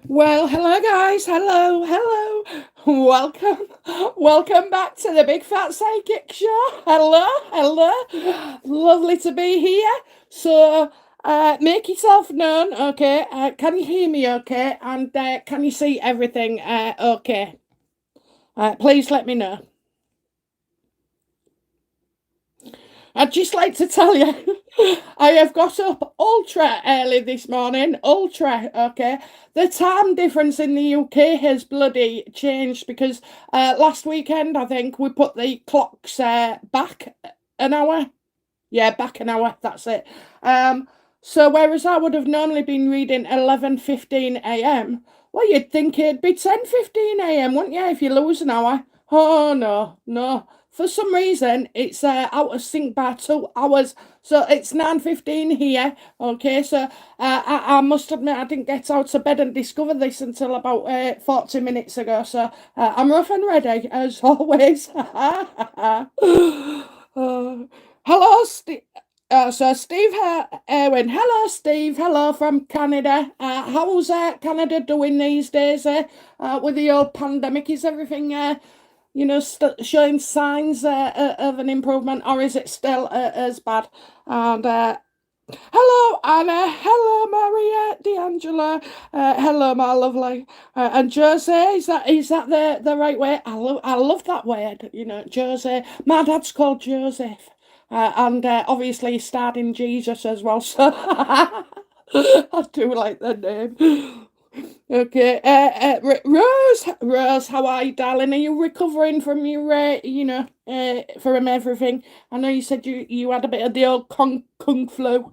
Well, hello guys. Hello. Welcome back to the Big Fat Psychic Show. Hello. Lovely to be here. So, make yourself known, okay? Can you hear me okay? And can you see everything okay? Please let me know. I'd just like to tell you, I have got up ultra early this morning. Ultra, okay? The time difference in the UK has bloody changed because last weekend, I think, we put the clocks back an hour. Yeah, back an hour, that's it. So whereas I would have normally been reading 11:15 a.m., well, you'd think it'd be 10:15 a.m., wouldn't you, if you lose an hour? Oh, no. For some reason, it's out of sync by 2 hours. So it's 9:15 here. Okay, so I must admit I didn't get out of bed and discover this until about 40 minutes ago. So I'm rough and ready, as always. Hello, Steve. So Steve Irwin. Hello, Steve. Hello from Canada. How's Canada doing these days? With the old pandemic, is everything showing signs of an improvement, or is it still as bad? And hello, Anna. Hello, Maria, D'Angela. Hello, my lovely. And Jose, is that the right way? I love that word. Jose. My dad's called Joseph, and obviously he starred in Jesus as well. So I do like the name. Okay, Rose, how are you, darling? Are you recovering from your, from everything? I know you said you had a bit of the old kung flu.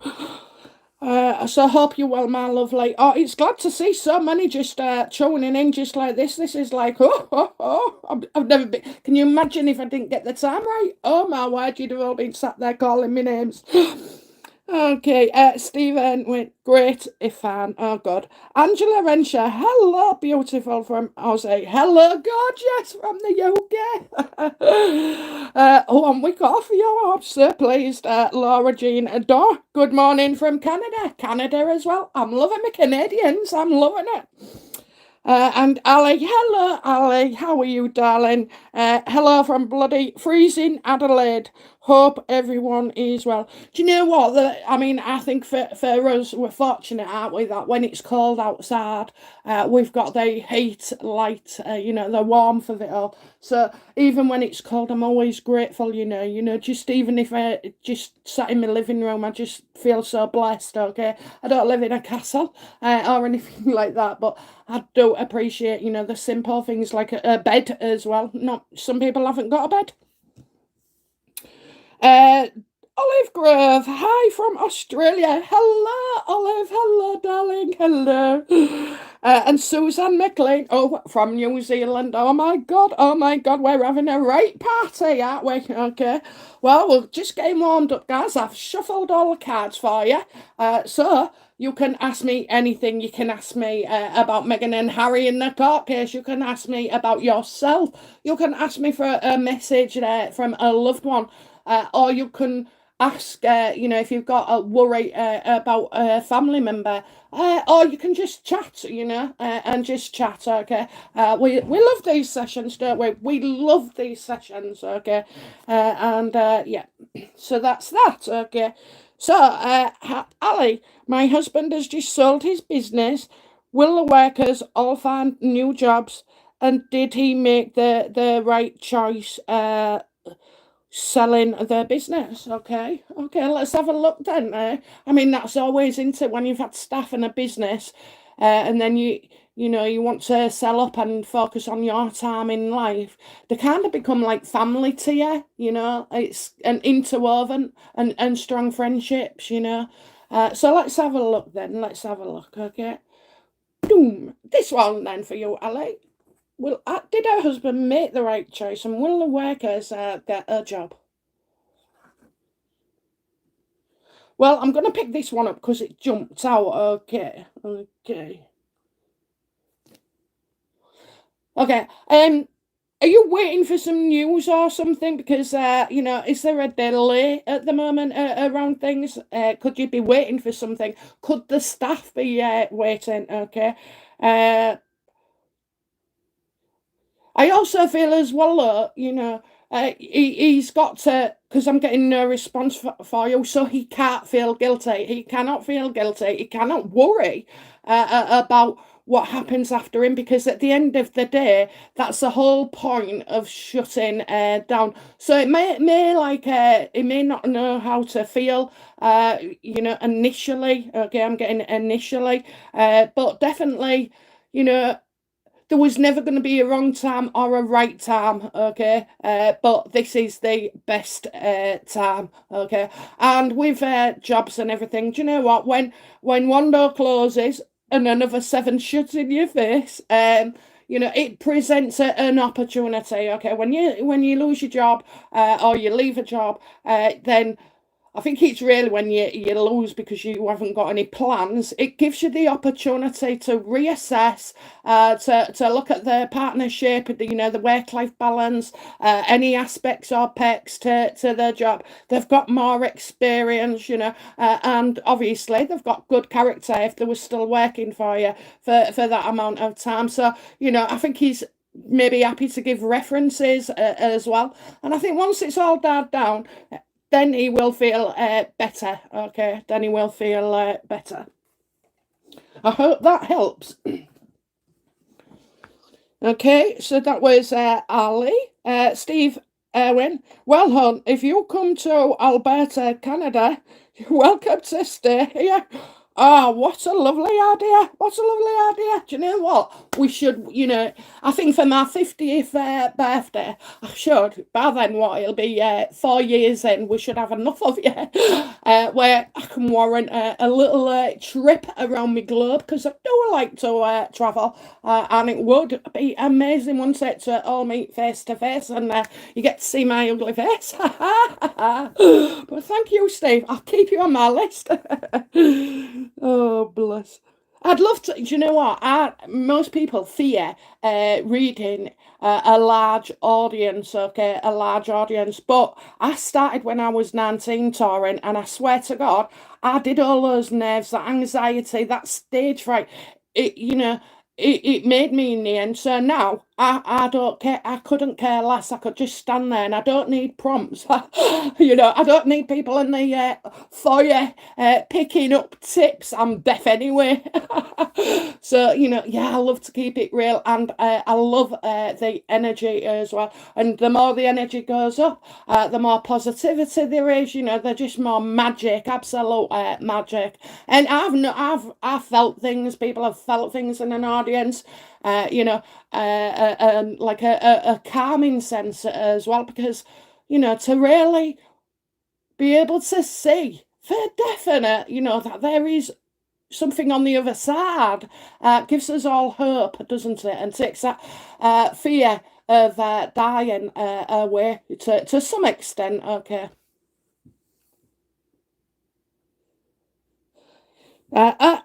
So I hope you're well, my lovely. Oh, it's glad to see so many just tuning in just like this. This is like, I've never been. Can you imagine if I didn't get the time right? Oh my word, you'd have all been sat there calling me names. Okay, Stephen went great fan. Oh God, Angela Renshaw. Hello, beautiful from Aussie. Hello, gorgeous from the UK. One week off, yo. I'm so pleased. Laura Jean Adore. Good morning from Canada. Canada as well. I'm loving my Canadians. I'm loving it. And Ali, hello, Ali, how are you, darling? Hello from bloody freezing Adelaide. Hope everyone is well. Do you know what? I think for us, we're fortunate, aren't we, that when it's cold outside, we've got the heat, light, the warmth of it all. So even when it's cold, I'm always grateful, just even if I just sat in my living room, I just feel so blessed, okay? I don't live in a castle or anything like that, but I do appreciate, the simple things like a bed as well. Not some people haven't got a bed. Uh, Olive Grove, hi from Australia. Hello, Olive. Hello, darling. Hello. And Susan McLean, oh, from New Zealand. Oh my God. We're having a right party, aren't we? Okay. Well, we're just getting warmed up, guys. I've shuffled all the cards for you. So you can ask me anything. You can ask me about Meghan and Harry in the court case. You can ask me about yourself. You can ask me for a message from a loved one. Or you can ask, if you've got a worry about a family member, or you can just chat, and just chat, okay? We love these sessions, don't we? We love these sessions, okay? And yeah, so that's that, okay? So, Ali, my husband has just sold his business. Will the workers all find new jobs? And did he make the right choice? Selling their business. Okay, let's have a look then. That's always into when you've had staff and a business, and then you want to sell up and focus on your time in life. They kind of become like family to you. It's an interwoven and strong friendships. So let's have a look then. Let's have a look. Okay, boom. This one then for you, Ali. Did her husband make the right choice, and will the workers get a job? Well, I'm going to pick this one up because it jumped out. Okay. Okay. Are you waiting for some news or something? Because is there a delay at the moment around things? Could you be waiting for something? Could the staff be waiting? Okay. Uh, I also feel as well, he's got to, because I'm getting no response for you, so he can't feel guilty. He cannot feel guilty. He cannot worry about what happens after him, because at the end of the day, that's the whole point of shutting down. So it may not know how to feel, initially. Okay, I'm getting initially, but definitely, you know there was never going to be a wrong time or a right time, okay? But this is the best time, okay? And with jobs and everything, do you know what? When one door closes and another seven shuts in your face, it presents an opportunity, okay? When you lose your job or you leave a job, then I think it's really when you lose because you haven't got any plans. It gives you the opportunity to reassess, to look at the partnership, the work-life balance, any aspects or pecs to their job. They've got more experience, and obviously they've got good character if they were still working for you for that amount of time. So, I think he's maybe happy to give references as well. And I think once it's all died down, then he will feel better. Okay, then he will feel better. I hope that helps. Okay, so that was Ali. Steve Irwin. Well, hon, if you come to Alberta, Canada, you're welcome to stay here. Ah, what a lovely idea. What a lovely idea. Do you know what? We should, I think for my 50th birthday, I should, by then, it'll be 4 years in, we should have enough of you, where I can warrant a little trip around my globe, because I do like to travel, and it would be amazing, wouldn't it, to all meet face to face, and you get to see my ugly face. But thank you, Steve. I'll keep you on my list. Oh, bless. I'd love to. Do you know what? Most people fear reading a large audience, okay, a large audience. But I started when I was 19 touring, and I swear to God, I did all those nerves, that anxiety, that stage fright. It, it made me in the end. So now I don't care. I couldn't care less. I could just stand there, and I don't need prompts. I don't need people in the foyer picking up tips. I'm deaf anyway. So, yeah, I love to keep it real, and I love the energy as well. And the more the energy goes up, the more positivity there is. They're just more magic, absolute magic. And I've felt things. People have felt things in an audience. Like a calming sense as well, because to really be able to see for definite, that there is something on the other side, gives us all hope, doesn't it? And takes that fear of dying away to some extent. Okay. Annalette,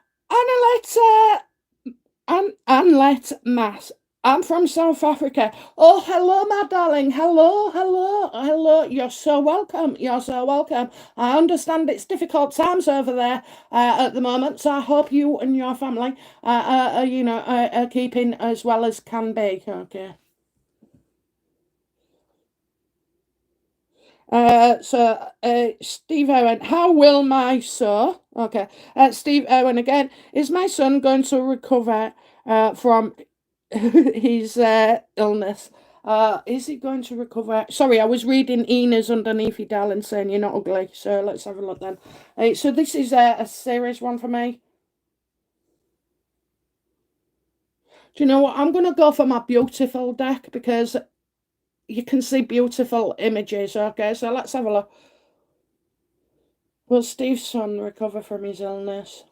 Annalette Mass. I'm from South Africa. Oh, hello, my darling. Hello, hello, hello. You're so welcome. You're so welcome. I understand it's difficult times over there at the moment, so I hope you and your family, are keeping as well as can be. Okay. Steve Owen, how will my son? Okay. Steve Owen again. Is my son going to recover from his illness? Is he going to recover? Sorry, I was reading Ina's underneath you, darling, saying you're not ugly. So let's have a look then. So this is a serious one for me. Do you know what? I'm going to go for my beautiful deck, because you can see beautiful images. Okay, so let's have a look. Will Steve's son recover from his illness?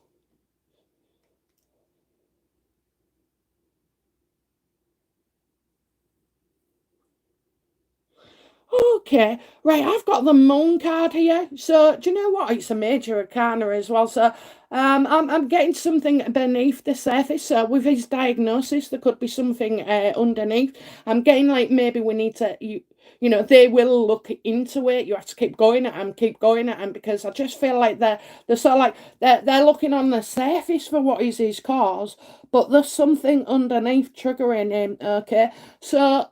Okay, right, I've got the moon card here. So do you know what? It's a major arcana as well. So I'm getting something beneath the surface. So with his diagnosis, there could be something underneath. I'm getting like maybe we need to you know, they will look into it. You have to keep going at them, keep going at them, because I just feel like they're sort of like they're looking on the surface for what is his cause, but there's something underneath triggering him. Okay, so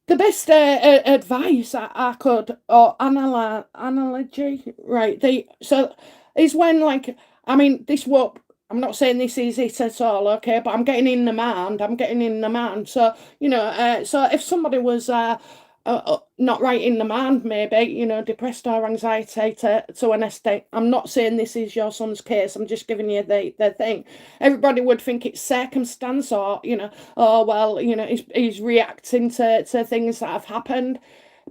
the best advice I could, or analogy, right? So is when like, I mean, this what I'm not saying this is it at all, okay? But I'm getting in the mind. I'm getting in the mind. So you know, so if somebody was not right in the mind, maybe, you know, depressed or anxiety to an extent. I'm not saying this is your son's case. I'm just giving you the thing. Everybody would think it's circumstance, or you know, oh well, you know, he's reacting to things that have happened.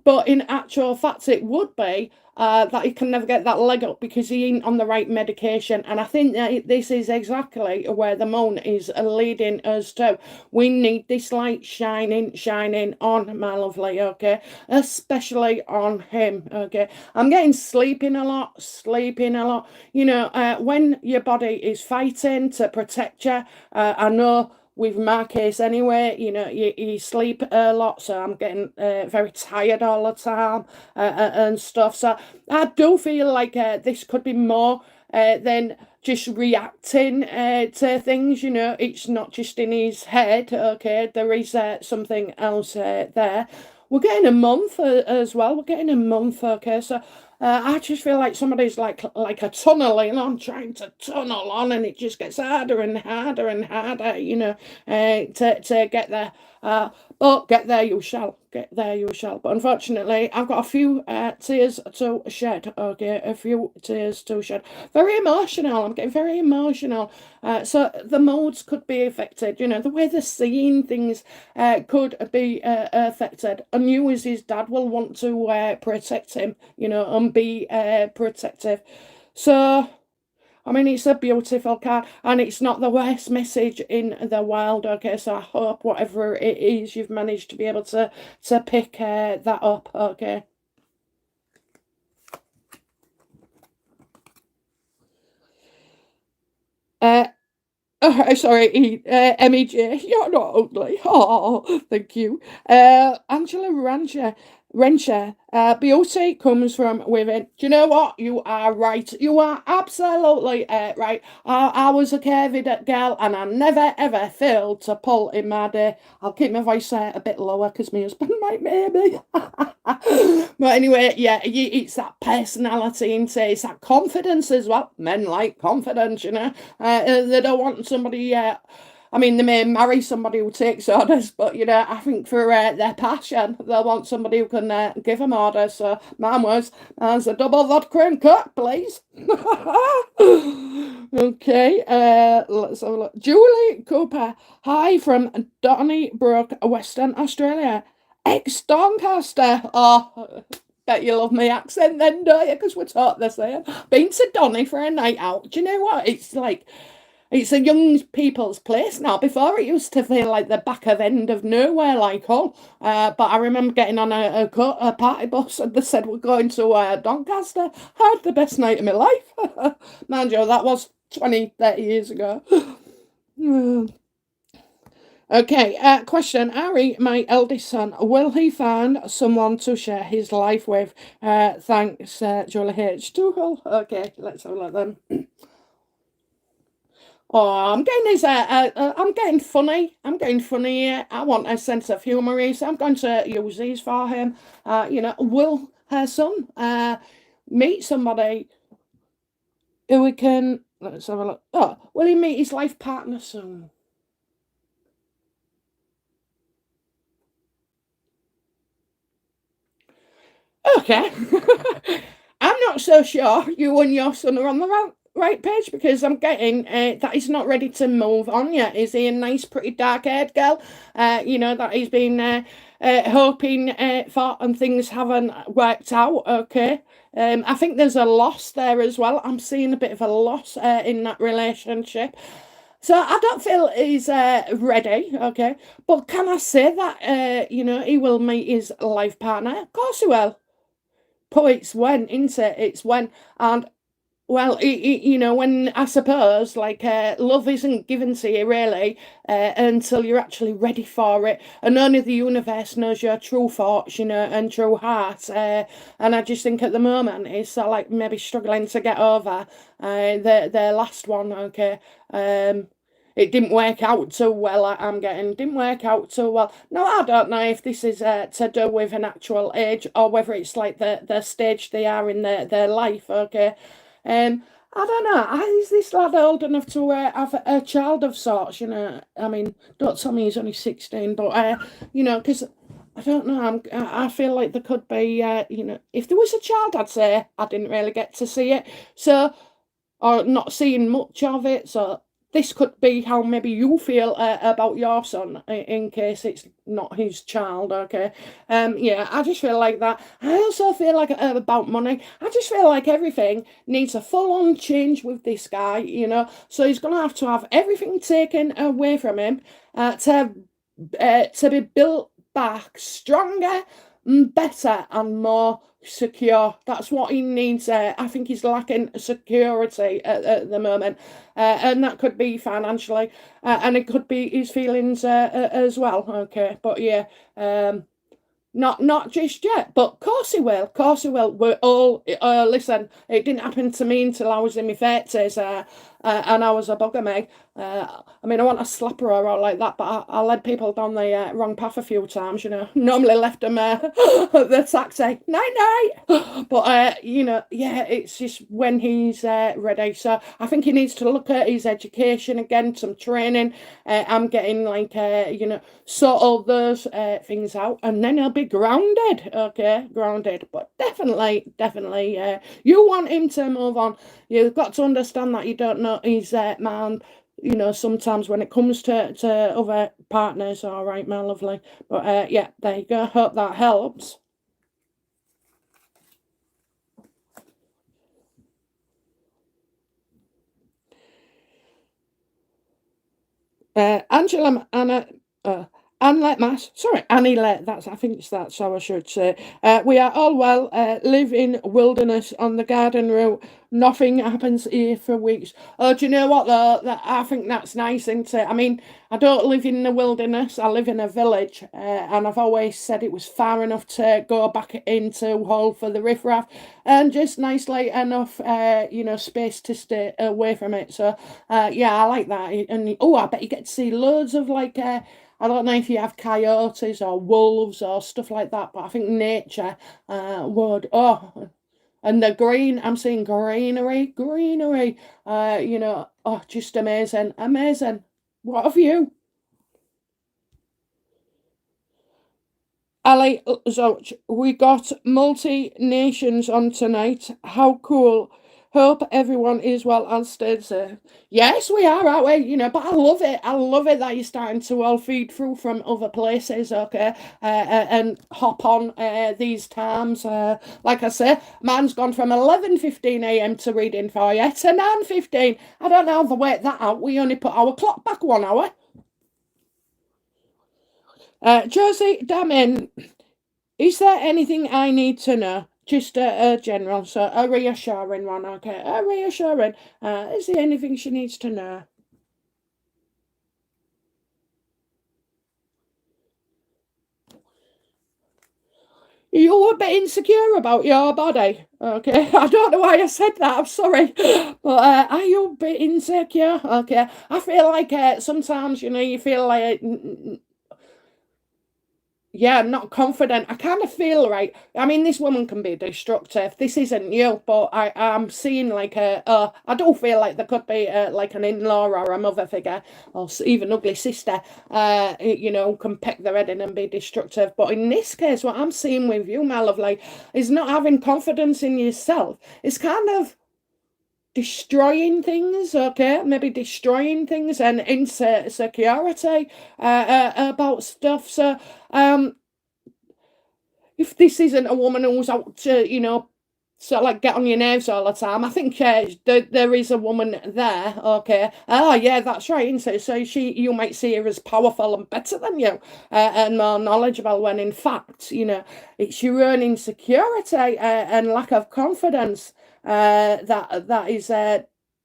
But in actual fact, it would be that he can never get that leg up because he ain't on the right medication. And I think that this is exactly where the moon is leading us to. We need this light shining on my lovely, okay? Especially on him, okay? I'm getting sleeping a lot. You know, when your body is fighting to protect you, I know with my case anyway, you know, you sleep a lot, so I'm getting very tired all the time and stuff. So I do feel like this could be more than just reacting to things, you know. It's not just in his head, okay? There is something else there. We're getting a month as well. We're getting a month, okay? So I just feel like somebody's like a tunneling on, trying to tunnel on, and it just gets harder and harder and harder, you know, to get there. But get there you shall. Get there you shall. But unfortunately, I've got a few tears to shed. Okay, a few tears to shed. Very emotional. I'm getting very emotional. So the modes could be affected. You know, the way they're seeing things could be affected. And you, as his dad, will want to protect him. You know, and be protective. So. I mean, it's a beautiful card, and it's not the worst message in the world. Okay, so I hope whatever it is, you've managed to be able to pick that up. Okay. Uh, oh, sorry, MEJ, you're not ugly. Oh, thank you. Angela Renshaw, beauty comes from within. Do you know what? You are right. You are absolutely right. I was a curvy girl, and I never ever failed to pull in my day. I'll keep my voice a bit lower because my husband might maybe. But anyway, yeah, it's that personality and it's that confidence as well. Men like confidence, you know. They don't want somebody. I mean, they may marry somebody who takes orders, but you know, I think for their passion, they'll want somebody who can give them orders. So, mine was, as a double vodka and coke, please. Okay, let's have a look. Julie Cooper, hi from Donnybrook, Western Australia. Ex Doncaster. Oh, bet you love my accent then, don't you? Because we're taught the same. Been to Donny for a night out. Do you know what? It's like it's a young people's place now. Before it used to feel like the back of end of nowhere, like all. But I remember getting on a party bus and they said we're going to Doncaster. I had the best night of my life. Mind you, that was 20, 30 years ago. Okay, question. Ari, my eldest son, will he find someone to share his life with? Thanks, Julie H. Tuchel. Okay, let's have a look then. Oh, I'm getting I'm getting funny. I'm getting funny here. I want a sense of humour here, so I'm going to use these for him. You know, will her son meet somebody who we can, let's have a look. Oh, will he meet his life partner soon? Okay. I'm not so sure you and your son are on the right page because I'm getting that he's not ready to move on yet. Is he a nice, pretty dark haired girl? You know, that he's been hoping for and things haven't worked out. Okay. I think there's a loss there as well. I'm seeing a bit of a loss in that relationship. So I don't feel he's ready, okay? But can I say that, he will meet his life partner? Of course he will. But it's when, isn't it? It's when. And well, when I suppose like love isn't given to you really until you're actually ready for it, and only the universe knows your true thoughts, and true heart. And I just think at the moment it's like maybe struggling to get over their last one. Okay, it didn't work out too well. I'm getting didn't work out too well. No, I don't know if this is to do with an actual age or whether it's like the stage they are in their life. Okay, I don't know. Is this lad old enough to have a child of sorts? I mean, don't tell me he's only 16, but because I don't know. I feel like there could be, if there was a child, I'd say I didn't really get to see it. So, or not seeing much of it. So this could be how maybe you feel about your son in case it's not his child. Okay, yeah, I just feel like that. I also feel like about money. I just feel like everything needs a full-on change with this guy. So he's gonna have to have everything taken away from him to be built back stronger, better, and more secure. That's what he needs. I think he's lacking security at the moment, and that could be financially, and it could be his feelings as well. Okay, but yeah, not just yet, but of course he will. Of course he will. We're all listen. It didn't happen to me until I was in my thirties, and I was a bugger, Meg. I mean, I want to slap her or like that, but I led people down the wrong path a few times. Normally left them the taxi night night, but yeah, it's just when he's ready. So I think he needs to look at his education again, some training. I'm getting like sort all those things out, and then he'll be grounded. Okay, grounded. But definitely, you want him to move on. You've got to understand that you don't know his man. Sometimes when it comes to other partners, all right, my lovely. But yeah, there you go. Hope that helps. Angela Anna Anlet Mass, sorry, Annie Let, I think that's how I should say. We are all well, live in wilderness on the garden route. Nothing happens here for weeks. Oh, do you know what though? I think that's nice, isn't it? I mean, I don't live in the wilderness, I live in a village, and I've always said it was far enough to go back into Hull for the riffraff, and just nicely enough, space to stay away from it. So, yeah, I like that. And oh, I bet you get to see loads of like I don't know if you have coyotes or wolves or stuff like that, but I think nature would. Oh, and the green, I'm seeing greenery. Oh, just amazing, amazing. What have you? Ali Zoch, we got multi nations on tonight. How cool. Hope everyone is well and stayed safe. Yes, we are, aren't we? But I love it. I love it that you're starting to all feed through from other places, okay? And hop on these times. Like I say, mine's gone from 11:15 a.m. to reading for you to 9:15. I don't know how to work that out. We only put our clock back 1 hour. Josie, damn in. Is there anything I need to know? Just a general, so a reassuring one, okay? A reassuring. Is there anything she needs to know? You're a bit insecure about your body, okay? I don't know why I said that, I'm sorry. But are you a bit insecure? Okay. I feel like sometimes, you feel like yeah, I'm not confident. I kind of feel right. I mean, this woman can be destructive. This isn't you, but I'm seeing like I do feel like there could be like an in-law or a mother figure or even ugly sister, can peck their head in and be destructive. But in this case, what I'm seeing with you, my lovely, is not having confidence in yourself. It's kind of destroying things, okay? Maybe destroying things and insecurity about stuff. So, if this isn't a woman who's out to, sort of like get on your nerves all the time. I think there is a woman there. Okay. Oh yeah, that's right. Isn't it? So you might see her as powerful and better than you, and more knowledgeable. When in fact, it's your own insecurity and lack of confidence that is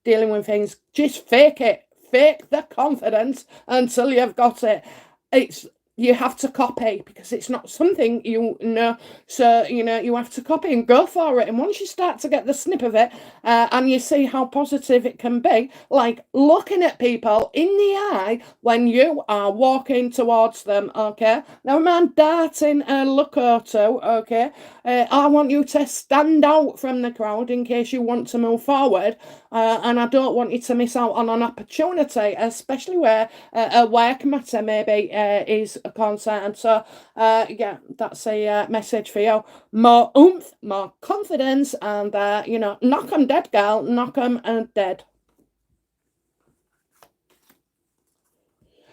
dealing with things. Just fake it. Fake the confidence until you've got it. It's You have to copy because it's not something you know. So, you have to copy and go for it. And once you start to get the snip of it and you see how positive it can be, like looking at people in the eye when you are walking towards them, okay? Now, man, darting a look or two, okay? I want you to stand out from the crowd in case you want to move forward. And I don't want you to miss out on an opportunity, especially where a work matter maybe is concerned. So, yeah, that's a message for you. More oomph, more confidence, and, knock 'em dead, gal, knock 'em dead.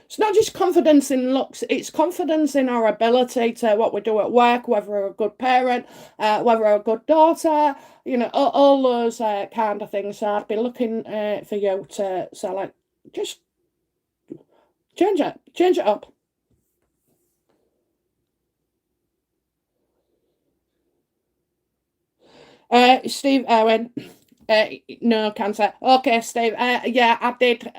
It's not just confidence in looks, it's confidence in our ability to what we do at work, whether we're a good parent, whether we're a good daughter, all those kind of things. So I'd be looking for you to, so like, just change it up. Steve Owen, no cancer. Okay, Steve. Yeah, I did.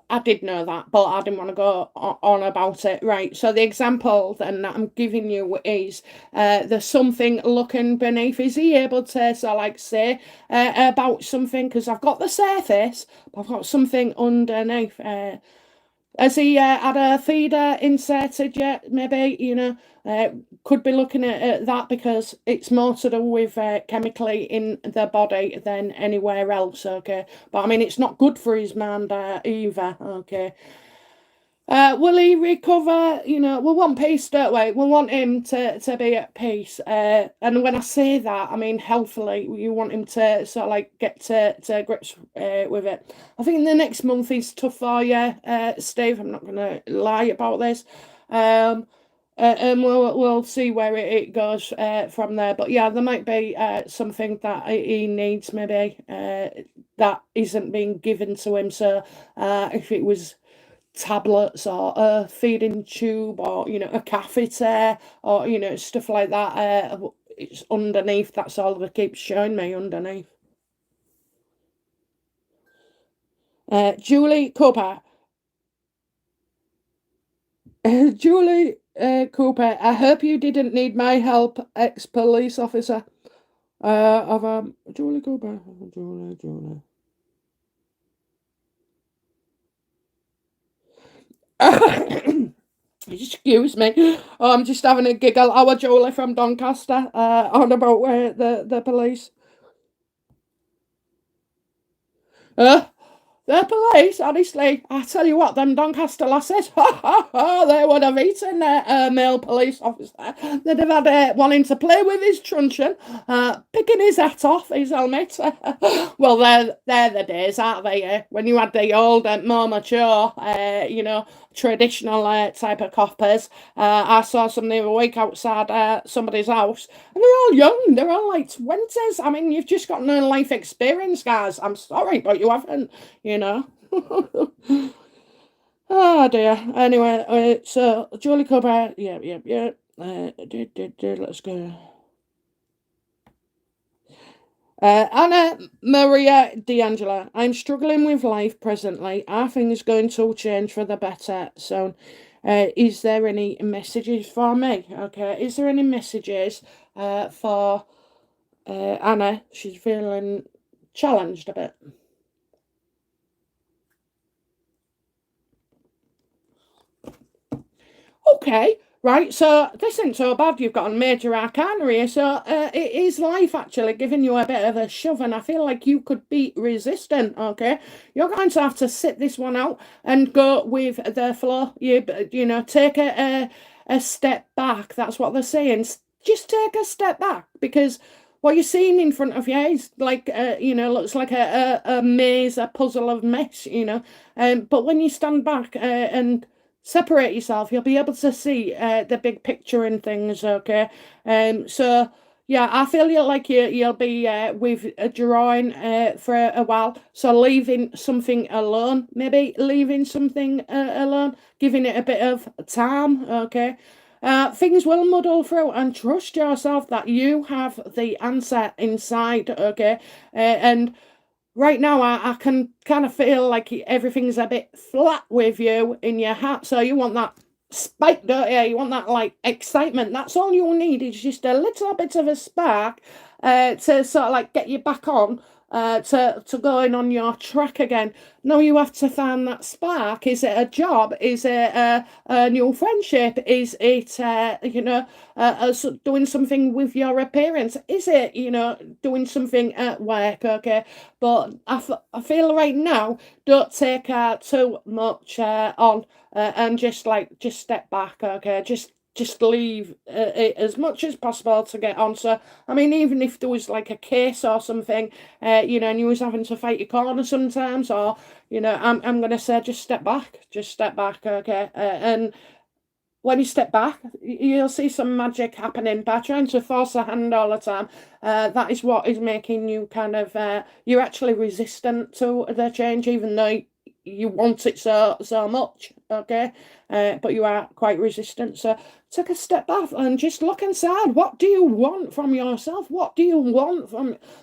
I did know that, but I didn't want to go on about it. Right. So the example then that I'm giving you is there's something looking beneath. Is he able to say about something? Because I've got the surface, but I've got something underneath. Has he had a feeder inserted yet? Maybe, could be looking at that because it's more to do with chemically in the body than anywhere else, okay? But I mean, it's not good for his mind either, okay? Will he recover? We want peace, don't we? We want him to be at peace. And when I say that, I mean healthily. You want him to sort of like get to grips with it. I think the next month is tough for you, Steve. I'm not going to lie about this. And we'll see where it goes from there. But yeah, there might be something that he needs maybe that isn't being given to him. So if it was tablets or a feeding tube or a catheter or stuff like that, it's underneath. That's all that keeps showing me underneath. Julie Cooper. Julie Cooper, I hope you didn't need my help, ex-police officer. Of Julie Cooper. Julie. Excuse me. Oh, I'm just having a giggle. Our Julie from Doncaster on about the police. The police, honestly, I tell you what, them Doncaster lasses, they would have eaten their male police officer. They'd have had wanting to play with his truncheon, picking his hat off, his helmet. Well, they're the days, aren't they? When you had the old, more mature, traditional type of coppers. I saw some the other week outside somebody's house, and they're all young. They're all like 20s. I mean, you've just got no life experience, guys. I'm sorry, but you haven't. Oh dear. Anyway, so Julie Cooper, yeah. Let's go. Anna Maria D'Angela, I'm struggling with life presently. Are things going to change for the better soon? Is there any messages for me? Okay, is there any messages for Anna? She's feeling challenged a bit. Okay, right, so this ain't so bad. You've got a major arcana here, so it is life actually giving you a bit of a shove, and I feel like you could be resistant, okay? You're going to have to sit this one out and go with the flow. Take a step back. That's what they're saying. Just take a step back, because what you're seeing in front of you is like, looks like a maze, a puzzle of mess, but when you stand back and separate yourself, you'll be able to see the big picture and things, okay? So Yeah, I feel you'll be with a drawing for a while. So leaving something alone, maybe leaving something alone, giving it a bit of time. Okay, things will muddle through, and trust yourself that you have the answer inside. Okay, and right now, I can kind of feel like everything's a bit flat with you in your hat. So you want that spike, don't you? You want that like excitement. That's all you need is just a little bit of a spark to sort of like get you back on to going on your track again. Now you have to find that spark. Is it a job? Is it a new friendship? Is it doing something with your appearance? Is it doing something at work? Okay, but I feel right now don't take too much on and just step back. Okay, just leave it as much as possible to get on. So, I mean, even if there was like a case or something, and you was having to fight your corner sometimes, or I'm gonna say just step back, okay, and when you step back, you'll see some magic happening by trying to force a hand all the time. That is what is making you kind of you're actually resistant to the change, even though you want it so much. Okay, but you are quite resistant. So take a step back and just look inside. What do you want from yourself? What do you want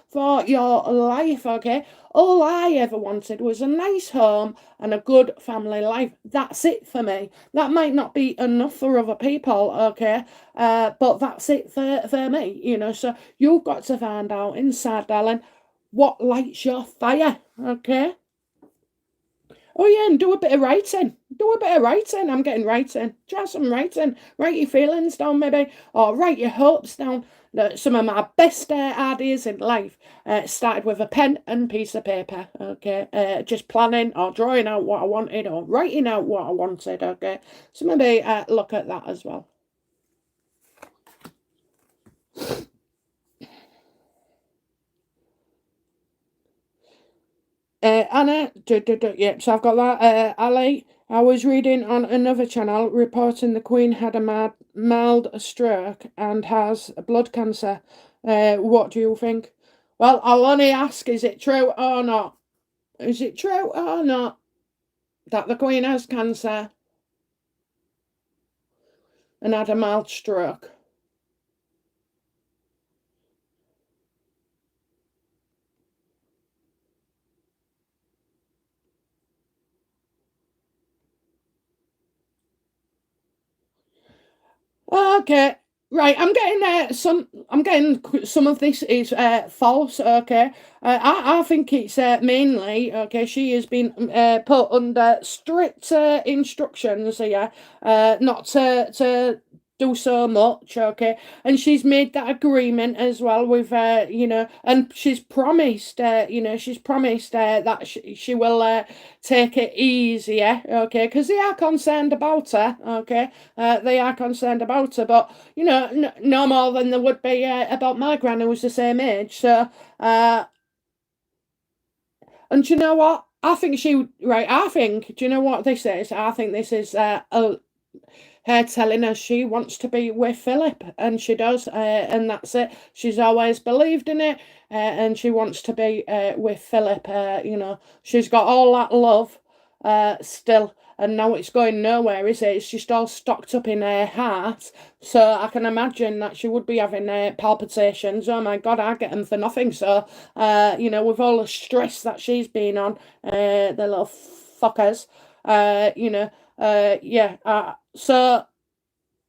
for your life? Okay, all I ever wanted was a nice home and a good family life. That's it for me. That might not be enough for other people, okay? But that's it for me, So you've got to find out inside, darling, what lights your fire, okay? Oh yeah, and do a bit of writing. Do a bit of writing. I'm getting writing. Try some writing. Write your feelings down, maybe, or write your hopes down. Some of my best ideas in life started with a pen and piece of paper. Okay, just planning or drawing out what I wanted or writing out what I wanted. Okay, so maybe look at that as well. Anna, yep, so I've got that. Ali, I was reading on another channel reporting the Queen had a mild stroke and has blood cancer. What do you think? Well, I'll only ask, is it true or not? Is it true or not that the Queen has cancer and had a mild stroke? Okay, right. I'm getting some of this is false. Okay, I think it's mainly okay. She has been put under strict instructions here, not to do so much. Okay, and she's made that agreement as well with and she's promised that she will take it easier. Okay, because they are concerned about her. Okay, they are concerned about her, but no more than there would be about my gran who was the same age. So, and do you know what? I think right. Do you know what this is? I think this is her telling us she wants to be with Philip, and she does, and that's it. She's always believed in it, and she wants to be with Philip. She's got all that love still, and now it's going nowhere, is it? It's just all stocked up in her heart. So I can imagine that she would be having palpitations. Oh my God, I get them for nothing. So, with all the stress that she's been on, the little fuckers, yeah. So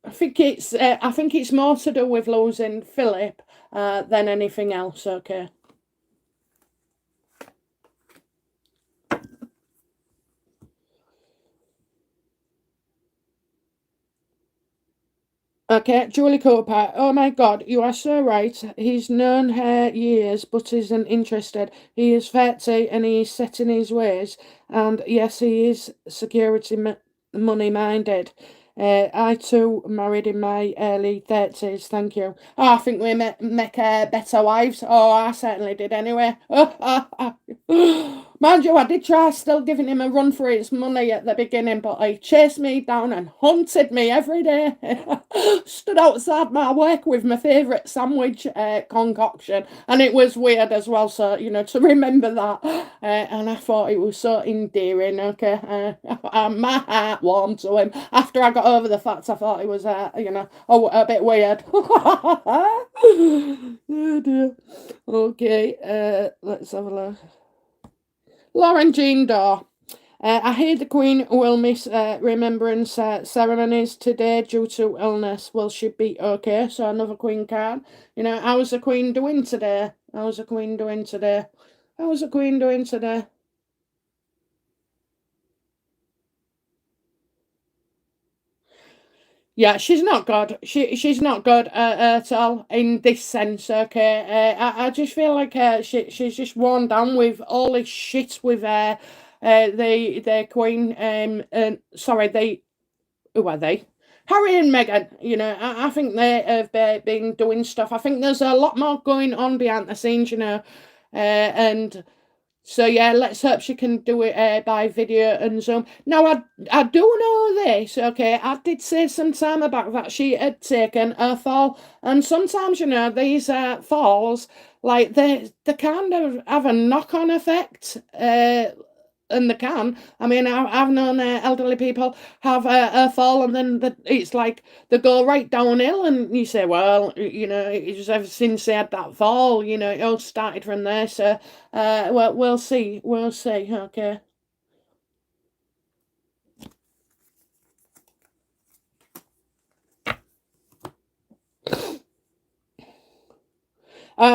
I think it's more to do with losing Philip than anything else. Okay. Okay, Julie Cooper. Oh my God, you are so right. He's known her years, but isn't interested. He is 30 and he is set in his ways. And yes, he is security money minded. I too married in my early 30s. Thank you. Oh, I think we make better wives. Oh, I certainly did anyway. Mind you, I did try still giving him a run for his money at the beginning, but he chased me down and hunted me every day. Stood outside my work with my favourite sandwich concoction, and it was weird as well, so, to remember that. And I thought it was so endearing, okay? My heart warmed to him. After I got over the fact, I thought it was, a bit weird. Oh dear. Okay, let's have a look. Lauren Jean Daw. I hear the Queen will miss remembrance ceremonies today due to illness. Will she be okay? So another Queen card. How's the Queen doing today? How's the Queen doing today? How's the Queen doing today? Yeah, she's not good. She's not good at all in this sense. Okay, I just feel like she's just worn down with all this shit with the Queen. And sorry, who are they? Harry and Meghan. I think they have been doing stuff. I think there's a lot more going on behind the scenes. And so yeah, let's hope she can do it by video and Zoom. Now I do know this, okay. I did say some time back that she had taken a fall, and sometimes these falls, like they kind of have a knock-on effect. And they can. I mean, I've known elderly people have a fall, and then it's like they go right downhill, and you say, well, it's ever since they had that fall, it all started from there. So, well, we'll see, okay.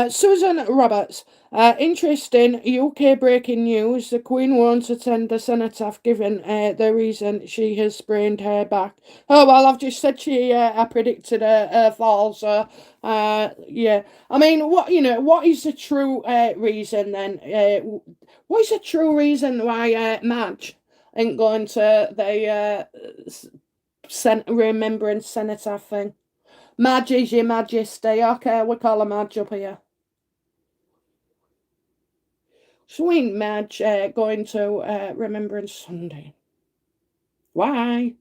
Susan Roberts. Interesting UK breaking news. The Queen won't attend the cenotaph given the reason she has sprained her back. Oh, well, I've just said I predicted a fall, so yeah. I mean, what is the true reason then? What is the true reason why Madge ain't going to the remembrance cenotaph thing? Madge is your majesty. Okay, we call her Madge up here. So ain't Madge going to Remembrance Sunday? Why?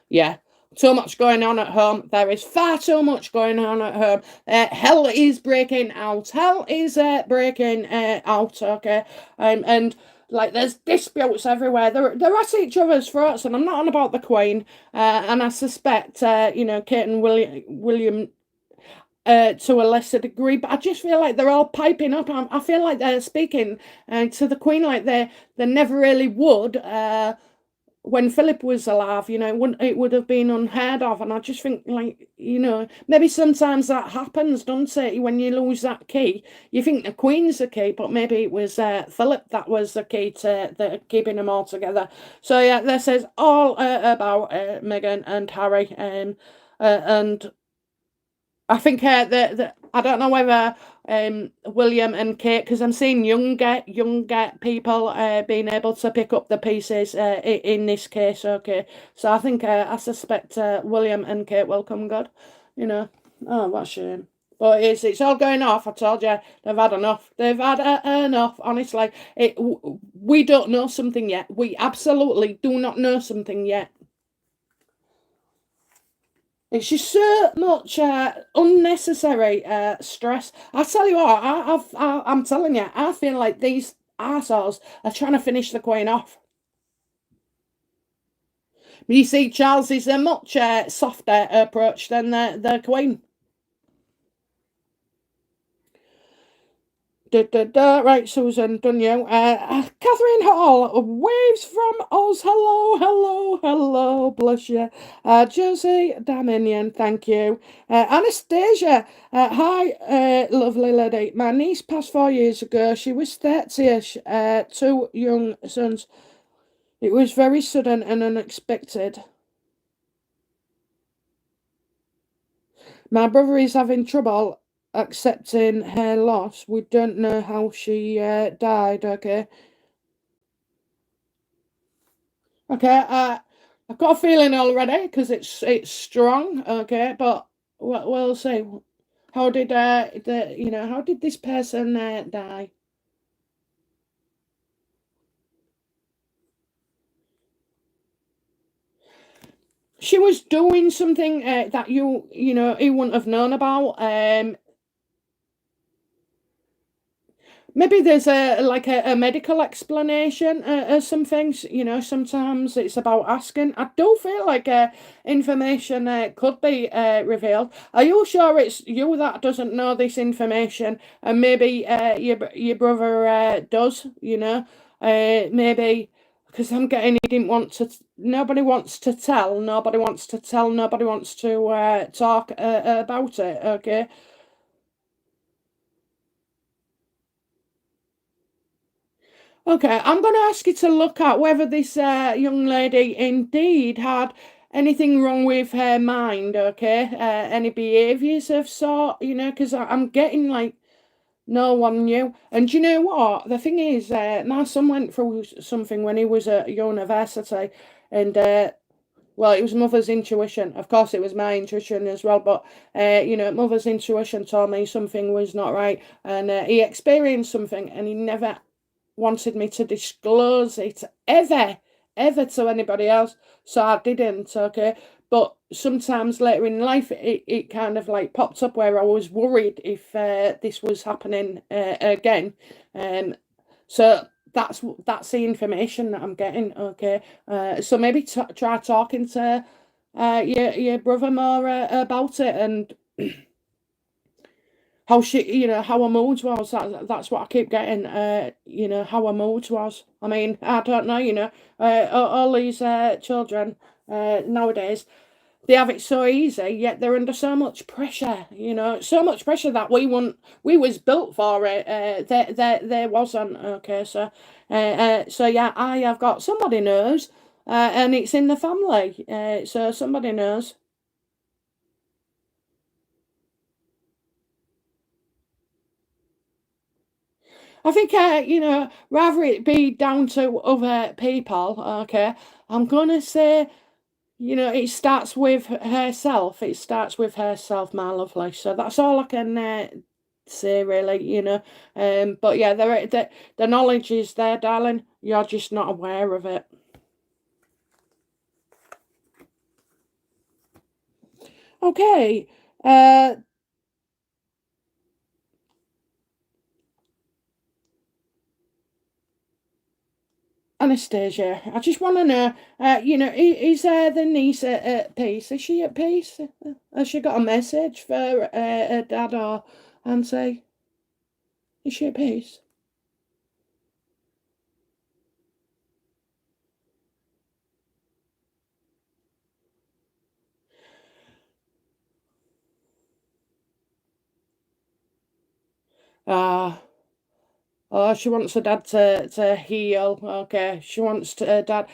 Yeah, too much going on at home. There is far too much going on at home. Hell is breaking out. Hell is breaking out, okay? And like there's disputes everywhere. They're at each other's throats, and I'm not on about the Queen. And I suspect, Kate and William to a lesser degree, but I just feel like they're all piping up. I feel like they're speaking to the Queen like they never really would. When Philip was alive, it would have been unheard of, and I just think, like, maybe sometimes that happens, doesn't it? When you lose that key, you think the Queen's the key, but maybe it was Philip that was the key to keeping them all together. So yeah, this is all about Meghan and Harry, and I think I don't know whether William and Kate, because I'm seeing younger people being able to pick up the pieces in this case. Okay, so I think I suspect William and Kate will come good. Oh, what a shame. But it's all going off. I told you they've had enough. They've had enough. Honestly, we don't know something yet. We absolutely do not know something yet. It's just so much unnecessary stress. I tell you what, I'm telling you, I feel like these arseholes are trying to finish the Queen off. You see, Charles is a much softer approach than the Queen. Right, Susan, done you. Catherine Hall, waves from us. Hello, hello, hello, bless you. Josie Dominion, thank you. Anastasia, hi, lovely lady. My niece passed 4 years ago. She was 30ish, two young sons. It was very sudden and unexpected. My brother is having trouble accepting her loss. We don't know how she died, okay? Okay, I've got a feeling already because it's strong, okay, but we'll see. How did how did this person die? she was doing something that you know he wouldn't have known about. Maybe there's a medical explanation or some things. You know, sometimes it's about asking. I do feel like information could be revealed. Are you sure it's you that doesn't know this information, and maybe your brother does? You know, maybe because I'm getting he didn't want to. Nobody wants to tell. Nobody wants to tell. Nobody wants to talk about it. Okay. Okay, I'm going to ask you to look at whether this young lady indeed had anything wrong with her mind, okay? Any behaviours of sort, you know, because I'm getting like no one knew. And do you know what? The thing is, my son went through something when he was at university, and well, it was mother's intuition. Of course, it was my intuition as well, but you know, mother's intuition told me something was not right, and he experienced something, and he never wanted me to disclose it ever to anybody else. So I didn't, okay? But sometimes later in life, it kind of like popped up where I was worried if this was happening again. Um, so that's the information that I'm getting, okay? So maybe try talking to your brother more about it and how she, you know, how her mood was. That's what I keep getting. You know, how her mood was. I mean, I don't know. You know, all these children nowadays they have it so easy, yet they're under so much pressure. You know, so much pressure that we was built for it. There wasn't. Okay, so yeah, I have got somebody knows, and it's in the family. So somebody knows. I think, you know, rather it be down to other people, okay, I'm gonna say, you know, it starts with herself. It starts with herself, my lovely. So that's all I can say, really, you know. But yeah, the knowledge is there, darling. You're just not aware of it. Okay. Uh, Anastasia, I just want to know, you know, is the niece at peace? Is she at peace? Has she got a message for her dad or auntie? Is she at peace? Ah, oh, she wants her dad to heal. Okay, she wants to, her dad.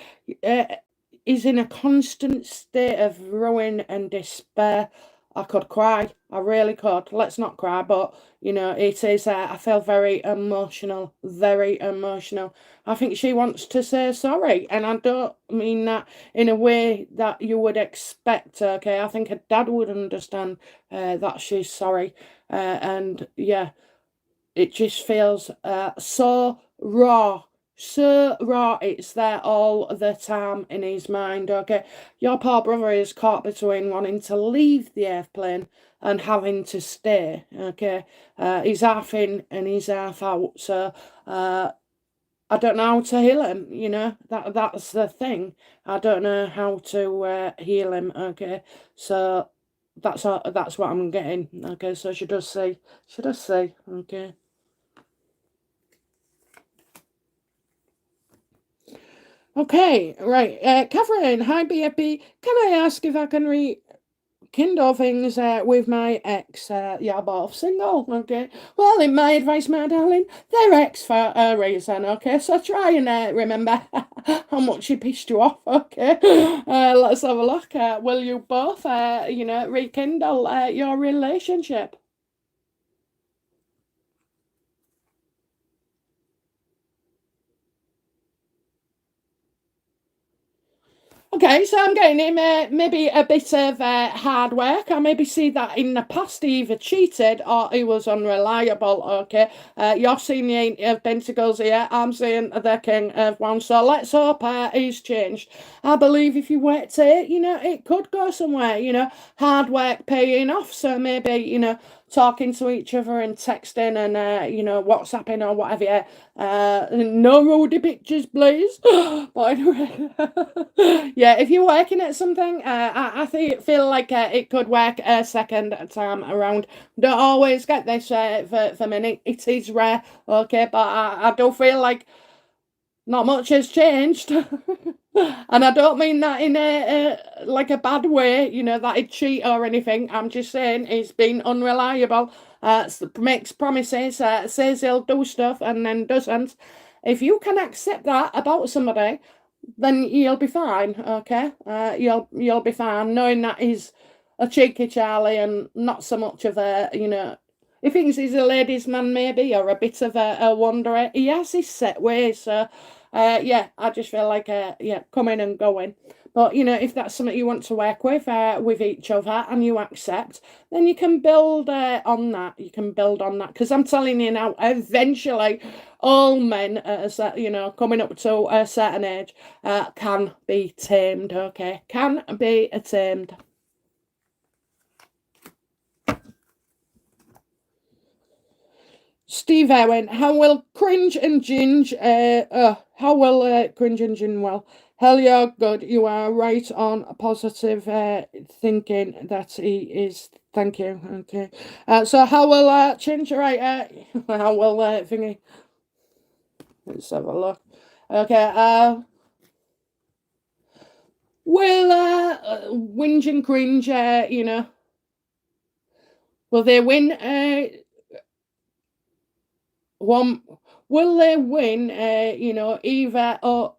Uh, is in a constant state of ruin and despair. I could cry. I really could. Let's not cry, but you know, it is. I feel very emotional, very emotional. I think she wants to say sorry, and I don't mean that in a way that you would expect. Okay, I think her dad would understand that she's sorry, and yeah, it just feels so raw. It's there all the time in his mind. Okay, your poor brother is caught between wanting to leave the airplane and having to stay. Okay, he's half in and he's half out. So I don't know how to heal him. You know that's the thing. I don't know how to heal him. Okay, so that's what I'm getting. Okay, so she does say. She does say. Okay. Okay, right. Catherine, hi BFB. Can I ask if I can rekindle things with my ex? Yeah, both single. Okay. Well, in my advice, my darling, they're ex for a reason. Okay, so try and remember how much he pissed you off. Okay. Let's have a look. Will you both, you know, rekindle your relationship? Okay, so I'm getting him maybe a bit of hard work. I maybe see that in the past he either cheated or he was unreliable. Okay, you're seeing the Eight of Pentacles here. I'm seeing the King of Wands. So let's hope he's changed. I believe if you wait to it, it could go somewhere. Hard work paying off. So maybe talking to each other and texting and WhatsApping or whatever. Yeah. No roadie pictures, please. But anyway, yeah, if you're working at something, I feel like it could work a second time around. Don't always get this for me. It is rare, okay, but I do feel like not much has changed. And I don't mean that in like a bad way, that he'd cheat or anything. I'm just saying he's been unreliable, makes promises, says he'll do stuff and then doesn't. If you can accept that about somebody, then you'll be fine, okay? You'll be fine, knowing that he's a cheeky Charlie and not so much of a, he thinks he's a ladies' man maybe, or a bit of a wanderer. He has his set ways, so yeah, I just feel like yeah, coming and going. But if that's something you want to work with each other and you accept, then you can build on that. You can build on that because I'm telling you now, eventually, all men, coming up to a certain age, can be tamed. Okay, can be tamed. Steve Owen, how will cringe and ginge, how will cringe and ginge well? Hell yeah, good. You are right on positive thinking that he is. Thank you. Okay. So how will change right? How will thingy? Let's have a look. Okay. Will whinge and cringe? Will they win? One. Will they win? Either or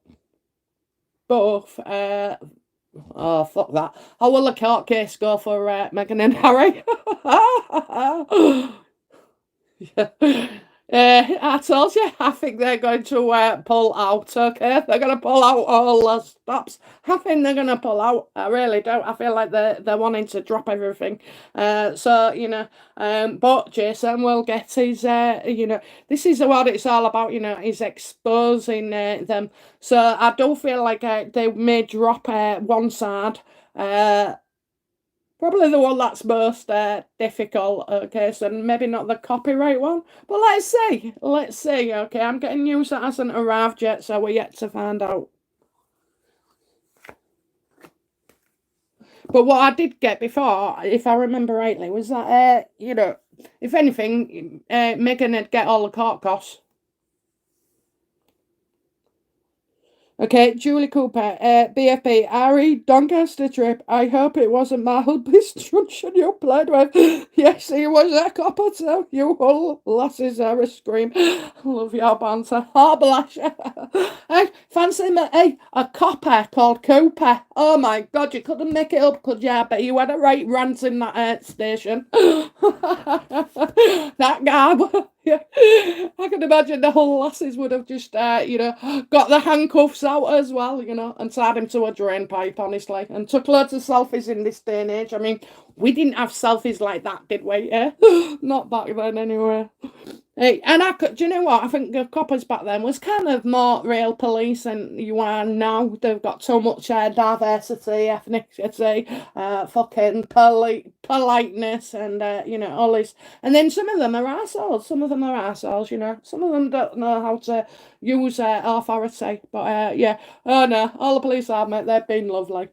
both. Oh, fuck that. How will the court case go for Meghan and Harry? Yeah. I told you, I think they're going to pull out, okay? They're going to pull out all the stops. I think they're going to pull out. I really do. I feel like they're wanting to drop everything. But Jason will get his, this is what it's all about, he's exposing them. So I do feel like they may drop one side. Probably the one that's most difficult, okay, so maybe not the copyright one, but let's see, okay, I'm getting news that hasn't arrived yet, so we're yet to find out. But what I did get before, if I remember rightly, was that, if anything, Meghan would get all the court costs. Okay, Julie Cooper, BFP, Ari Doncaster trip. I hope it wasn't Mahal Destruction you played with. Yes, he was a copper too. You whole lasses are a scream. Love your banter. Oh, bless you. Hey, fancy me, hey, a copper called Cooper. Oh my God, you couldn't make it up, could you? I bet you had a right rant in that station. That guy. Yeah, I can imagine the whole lasses would have just, got the handcuffs out as well, and tied him to a drain pipe, honestly, and took loads of selfies in this day and age. I mean, we didn't have selfies like that, did we? Yeah? Not back then, anyway. Hey, and do you know what? I think the coppers back then was kind of more real police than you are now. They've got so much diversity, ethnicity, fucking politeness, and all this. And then some of them are assholes. Some of them are assholes. Some of them don't know how to use authority. But yeah, oh no, all the police I've met, they've been lovely.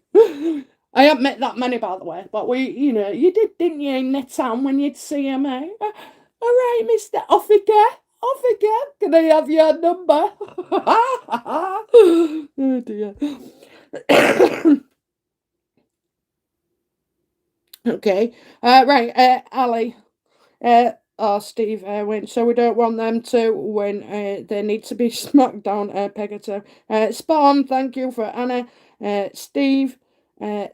I haven't met that many, by the way, but you did, didn't you, in the town when you'd see them, eh? All right, Mr. Officer. Officer, can I have your number? Oh dear. Okay. Right, Ali. Steve win. So we don't want them to win. They need to be smacked down, Pegato. Spawn, thank you for Anna. Steve, I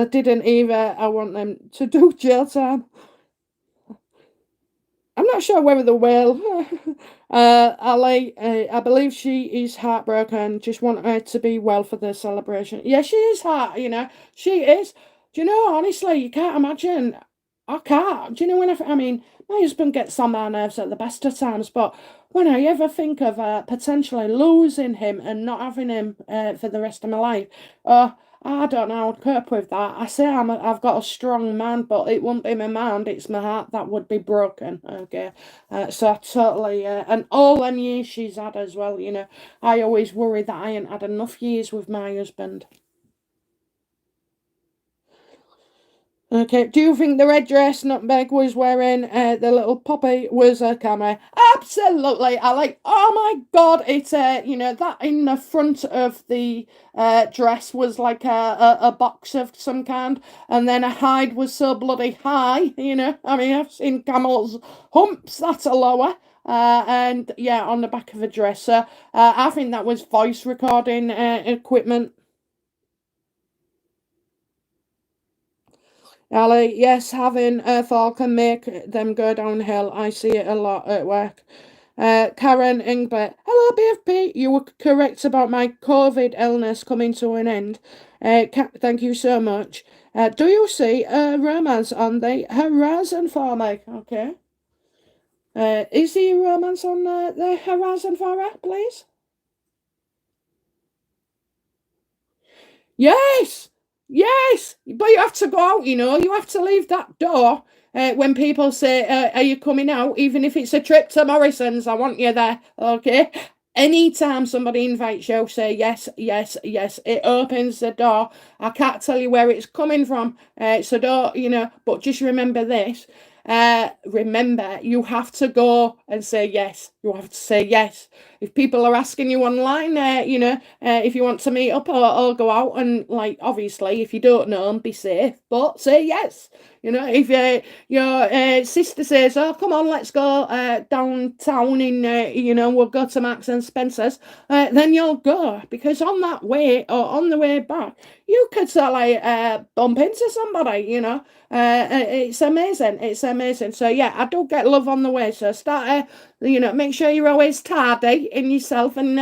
didn't either. I want them to do jail time. I'm not sure whether they will. Ali, I believe she is heartbroken. Just want her to be well for the celebration. Yeah, she is she is. Do you know, honestly, you can't imagine. I can't. Do you know I mean, my husband gets on my nerves at the best of times, but when I ever think of potentially losing him and not having him for the rest of my life, I don't know how I'd cope with that. I say I've got a strong man, but it wouldn't be my mind, it's my heart that would be broken. Okay. So I totally, and all them years she's had as well, I always worry that I ain't had enough years with my husband. Okay, do you think the red dress Nutmeg was wearing, the little poppy, was a camera? Absolutely. I like, oh my God, it's, that in the front of the dress was like a box of some kind, and then a hide was so bloody high, I mean, I've seen camels' humps, that's a lower. And yeah, on the back of a dress. So I think that was voice recording equipment. Ali, yes, having a fall can make them go downhill. I see it a lot at work. Karen Engbert, hello BFP. You were correct about my COVID illness coming to an end. Thank you so much. Do you see a romance on the horizon for me? Okay. Is the romance on the horizon for her, please? Yes, yes, but you have to go out, you have to leave that door when people say, are you coming out? Even if it's a trip to Morrison's, I want you there, okay? Anytime somebody invites you, say yes, yes, yes. It opens the door. I can't tell you where it's coming from, so don't, but just remember this. Remember, you have to go and say yes. You have to say yes. If people are asking you online, if you want to meet up or go out, and like obviously, if you don't know them, be safe, but say yes. If your sister says, "Oh, come on, let's go downtown we'll go to Marks and Spencers," then you'll go, because on that way or on the way back, you could bump into somebody. It's amazing. It's amazing. So yeah, I do get love on the way. So start, make sure you're always tardy in yourself, and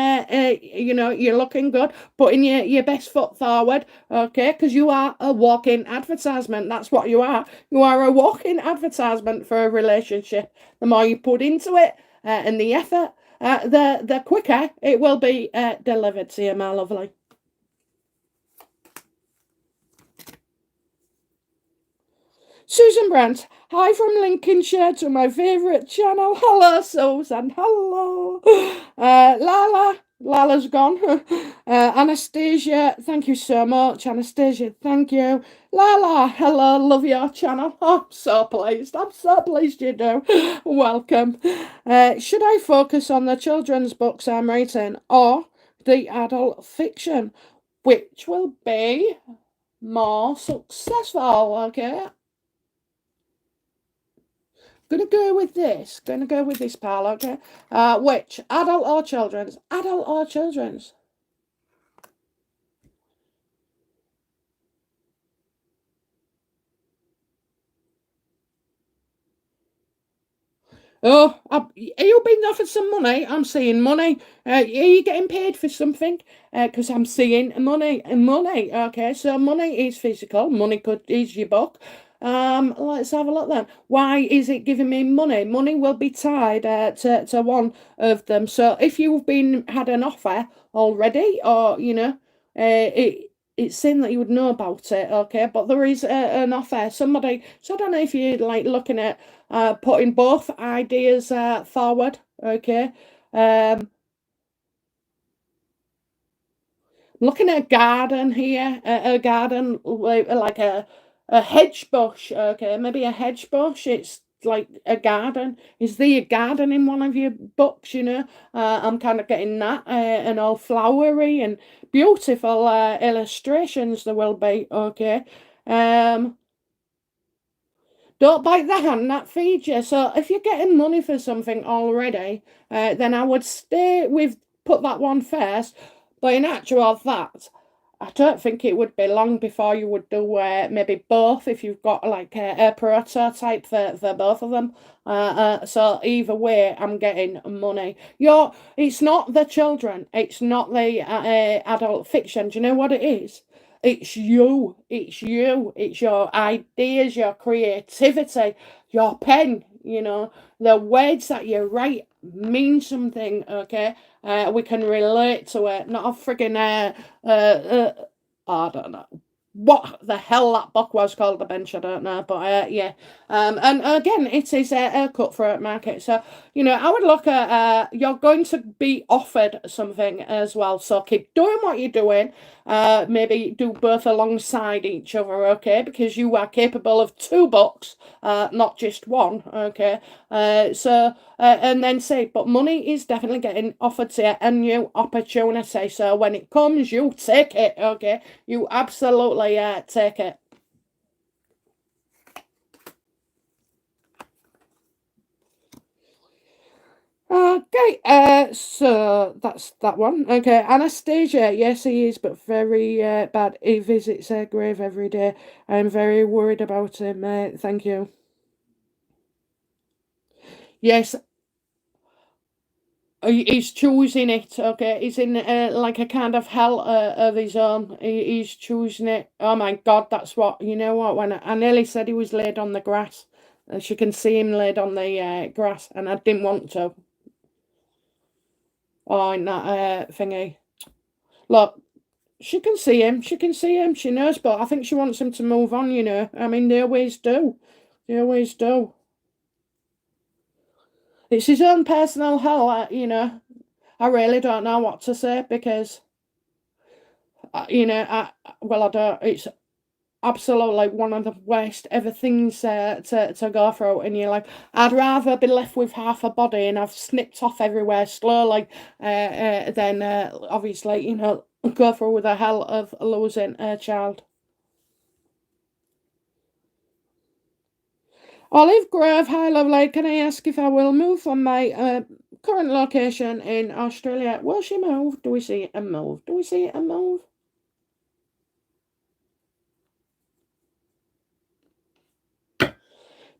you're looking good, putting your best foot forward, okay? Because you are a walking advertisement. That's what you are. You are a walking advertisement for a relationship. The more you put into it, and the effort, the quicker it will be delivered to you, my lovely. Susan Brandt, hi from Lincolnshire to my favourite channel. Hello, Susan. Hello. Lala's gone. Anastasia, thank you so much. Anastasia, thank you. Lala, hello, love your channel. Oh, I'm so pleased. I'm so pleased you do. Welcome. Should I focus on the children's books I'm writing or the adult fiction? Which will be more successful, okay? Gonna go with this. Gonna go with this, pal, okay? Which? Adult or children's? Adult or children's? Oh, are you being offered some money? I'm seeing money. Are you getting paid for something? Because I'm seeing money. Money. Okay, so money is physical. Money is your book. Let's have a look then. Why is it giving me money? Money will be tied to one of them. So if you've had an offer already, or it's saying that you would know about it, okay? But there is an offer. Somebody. So I don't know if you're like looking at putting both ideas forward, okay? Looking at a garden here, a garden like a hedge bush, okay? Maybe a hedge bush. It's like a garden. Is there a garden in one of your books? I'm kind of getting that, and all flowery and beautiful illustrations there will be, okay? Don't bite the hand that feeds you. So if you're getting money for something already, then I would stay with put that one first. But in actual fact, I don't think it would be long before you would do maybe both if you've got like a prototype for both of them. So either way, I'm getting money. It's not the children, it's not the adult fiction. Do you know what it is? It's you. It's you. It's your ideas, your creativity, your pen. The words that you write mean something. Okay, we can relate to it. Not a friggin' I don't know what the hell that book was called, The Bench, I don't know, but yeah. And again, it is a cutthroat market, so I would look at you're going to be offered something as well, so keep doing what you're doing. Maybe do both alongside each other, okay, because you are capable of two books, not just one, okay. And then say, but money is definitely getting offered to you, a new opportunity. So when it comes, you take it, okay? You absolutely take it. Okay, so that's that one. Okay, Anastasia, yes, he is, but very bad. He visits her grave every day. I'm very worried about him. Thank you. Yes, he's choosing it, okay? He's in like a kind of hell of his own. He's choosing it. Oh my God, that's what, you know what? When I nearly said he was laid on the grass. As you can see him laid on the grass, and I didn't want to. Oh, in that thingy. Look, she can see him. She can see him. She knows, but I think she wants him to move on, I mean, they always do. They always do. It's his own personal hell, I really don't know what to say because well, I don't. It's absolutely like one of the worst ever things to go through in your life. I'd rather be left with half a body and I've snipped off everywhere slowly, than obviously go through the hell of losing a child. Olive Grove, hi lovely. Can I ask if I will move from my current location in Australia? Will she move? Do we see a move? Do we see a move?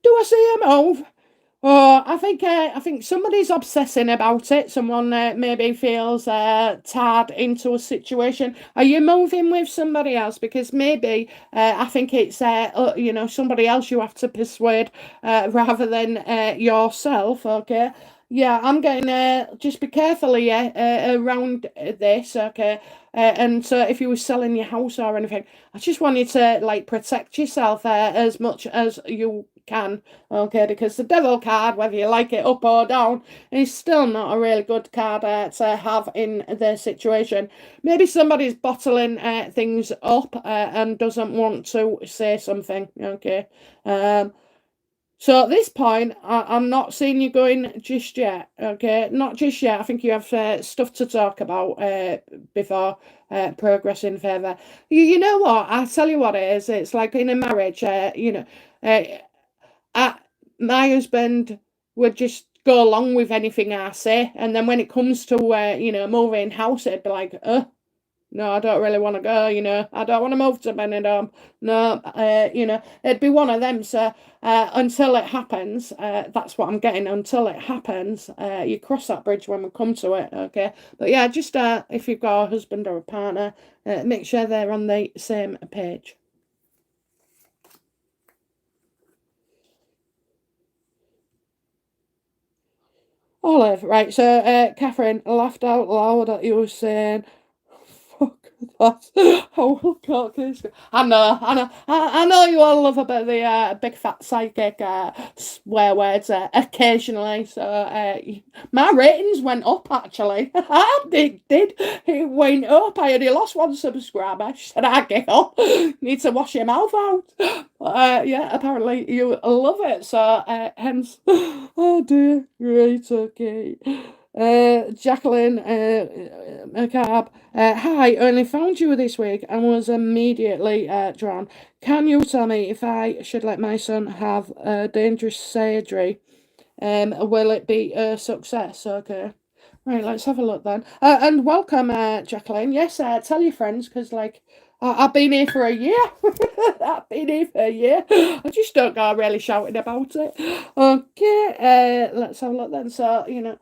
Do I see a move? Oh, I think somebody's obsessing about it. Someone maybe feels tied into a situation. Are you moving with somebody else? Because maybe I think it's somebody else you have to persuade rather than yourself. Okay. Yeah, I'm getting just be careful here around this, okay? And so if you were selling your house or anything, I just want you to like protect yourself as much as you can, okay? Because the devil card, whether you like it up or down, is still not a really good card to have in the situation. Maybe somebody's bottling things up and doesn't want to say something, okay? So at this point, I'm not seeing you going just yet, okay? Not just yet. I think you have stuff to talk about before progressing further. You know what? I'll tell you what it is. It's like in a marriage, uh, I, my husband would just go along with anything I say, and then when it comes to moving house, it'd be like, no, I don't really want to go, I don't want to move to Benidorm. No, it'd be one of them. So until it happens, that's what I'm getting. Until it happens, you cross that bridge when we come to it, okay? But yeah, just if you've got a husband or a partner, make sure they're on the same page. Olive, right, so Catherine laughed out loud at you saying, fuck that. I will cook this. I know you all love a bit of the big fat psychic swear words occasionally. So my ratings went up actually. I did. It went up. I only lost one subscriber. She said, I giggle. Need to wash your mouth out. Yeah, apparently you love it. So hence, oh dear. Right, okay. Jacqueline McCab. Hi, only found you this week and was immediately drawn. Can you tell me if I should let my son have dangerous surgery? Will it be a success? Okay. Right, let's have a look then. And welcome, Jacqueline. Yes, tell your friends because, like, I've been here for a year. I've been here for a year. I just don't go really shouting about it. Okay, let's have a look then. So,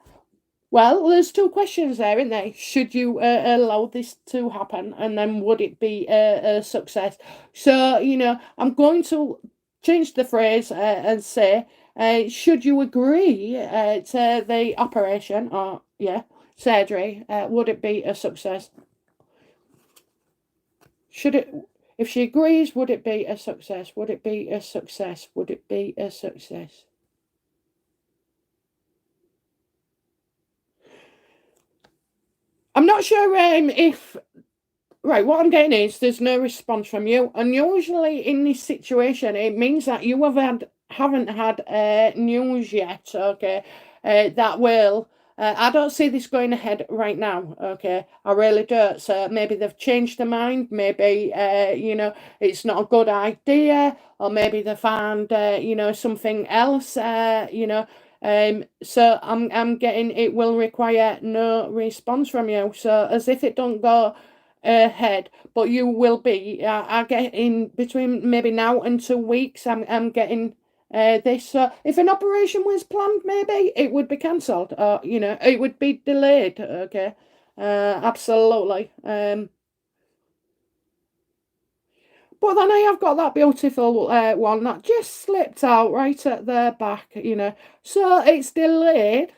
well, there's two questions there, isn't there? Should you allow this to happen, and then would it be a success? So, I'm going to change the phrase and say, should you agree to the operation, or surgery? Would it be a success? Should it? If she agrees, would it be a success? Would it be a success? Would it be a success? I'm not sure if right, what I'm getting is there's no response from you, and usually in this situation, it means that you haven't had news yet. Okay, that will. I don't see this going ahead right now. Okay, I really don't. So maybe they've changed their mind. Maybe it's not a good idea, or maybe they found something else. So I'm getting it will require no response from you. So as if it don't go ahead, but you will be. I get in between maybe now and 2 weeks. I'm getting this. So if an operation was planned, maybe it would be cancelled, or it would be delayed. Okay, absolutely. But then I have got that beautiful one that just slipped out right at the back. So it's delayed.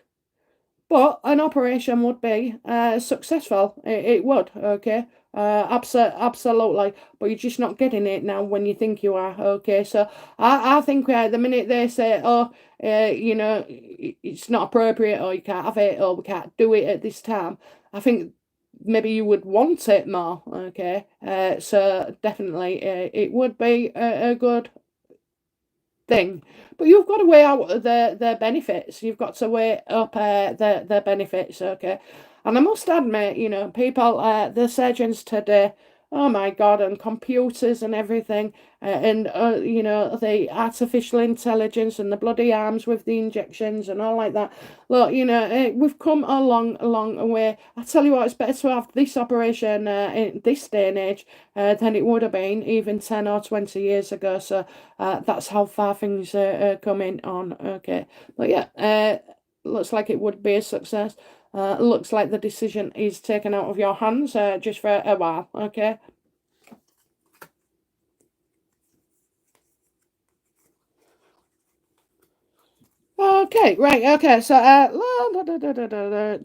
But an operation would be successful. It would, okay? Absolutely. But you're just not getting it now when you think you are, okay? So I think the minute they say, oh, it's not appropriate, or you can't have it, or we can't do it at this time, I think maybe you would want it more, okay? So definitely it would be a good thing. But you've got to weigh out the benefits. You've got to weigh up the benefits, okay? And I must admit, people, the surgeons today, oh my God, and computers and everything, and the artificial intelligence and the bloody arms with the injections and all like that. Look, we've come a long way. I tell you what, it's better to have this operation in this day and age than it would have been even 10 or 20 years ago. So that's how far things are coming on. Okay, but yeah, looks like it would be a success. Looks like the decision is taken out of your hands just for a while. Okay. Okay, right, okay, so,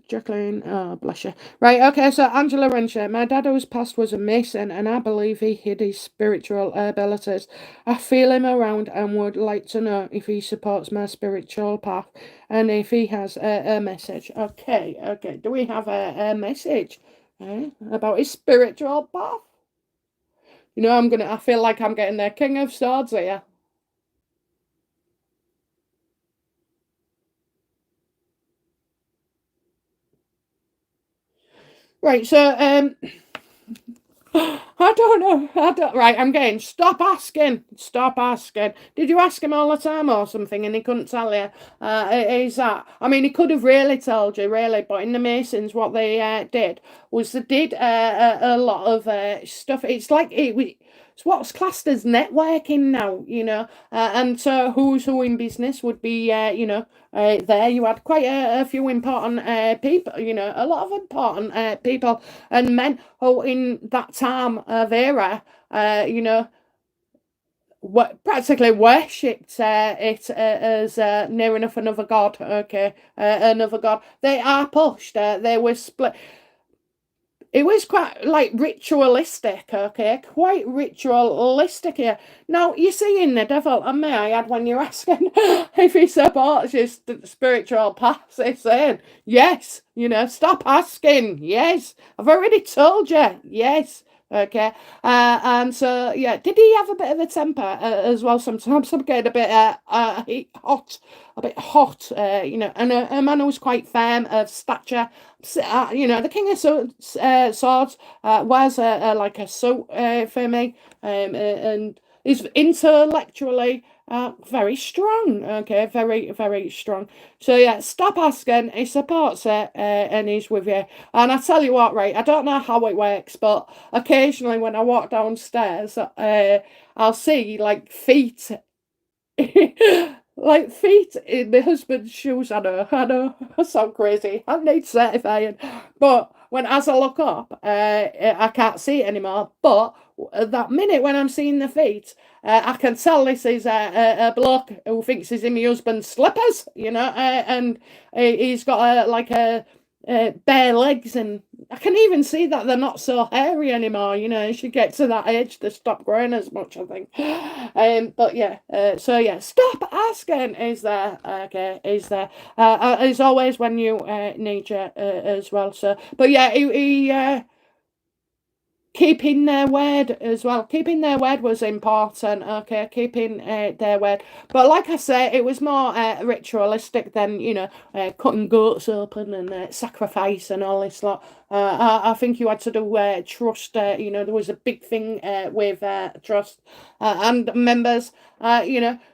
Jacqueline, oh, bless you. Right, okay, so Angela Renshaw, my dad whose past was a mason, and I believe he hid his spiritual abilities. I feel him around and would like to know if he supports my spiritual path and if he has a message. Okay, do we have a message about his spiritual path? I feel like I'm getting the King of Swords here. Right, so, I don't know. Right, I'm getting. Stop asking. Stop asking. Did you ask him all the time or something and he couldn't tell you? Is that? I mean, he could have really told you, really, but in the Masons, what they did was they did a lot of stuff. It's like it's what's classed as networking now, and so who's who in business would be, there. You had quite a few important people, a lot of important people and men who in that time of era, practically worshipped it as near enough another god. Okay, another god. They are pushed. They were split. It was quite like ritualistic, okay, quite ritualistic here. Now you see in the devil, and may I add, when you're asking if he supports your spiritual path, he's saying yes. Stop asking. Yes, I've already told you. Yes. Okay, and so yeah, did he have a bit of a temper as well? Sometimes I'm getting a bit hot, a bit hot, and a man who was quite firm of stature. The King of Swords wears like a suit for me, and is intellectually very strong. Okay, very, very strong. So yeah, stop asking. He supports it, and he's with you. And I tell you what, right? I don't know how it works, but occasionally when I walk downstairs, I'll see like feet, like feet in my husband's shoes. I know, I sound crazy. I need certifying, but as I look up, I can't see it anymore. But that minute when I'm seeing the feet, I can tell this is a bloke who thinks he's in my husband's slippers, and he's got bare legs, and I can even see that they're not so hairy anymore. As you get to that age, they stop growing as much, I think. But yeah, so yeah, stop asking. Is there? Okay, is there? As always when you need you as well. So, but yeah, he keeping their word as well. Keeping their word was important. Okay, keeping their word. But like I say, it was more ritualistic than cutting goats open and sacrifice and all this lot. I think you had to do trust. There was a big thing with trust and members.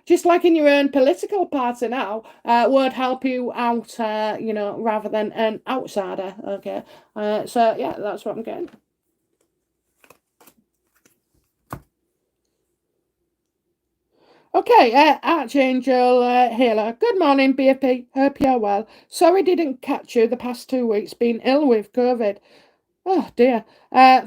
Just like in your own political party now, would help you out. Rather than an outsider. Okay. So yeah, that's what I'm getting. Okay, Archangel Healer. Good morning, BFP. Hope you're well. Sorry didn't catch you the past 2 weeks. Been ill with COVID. Oh dear.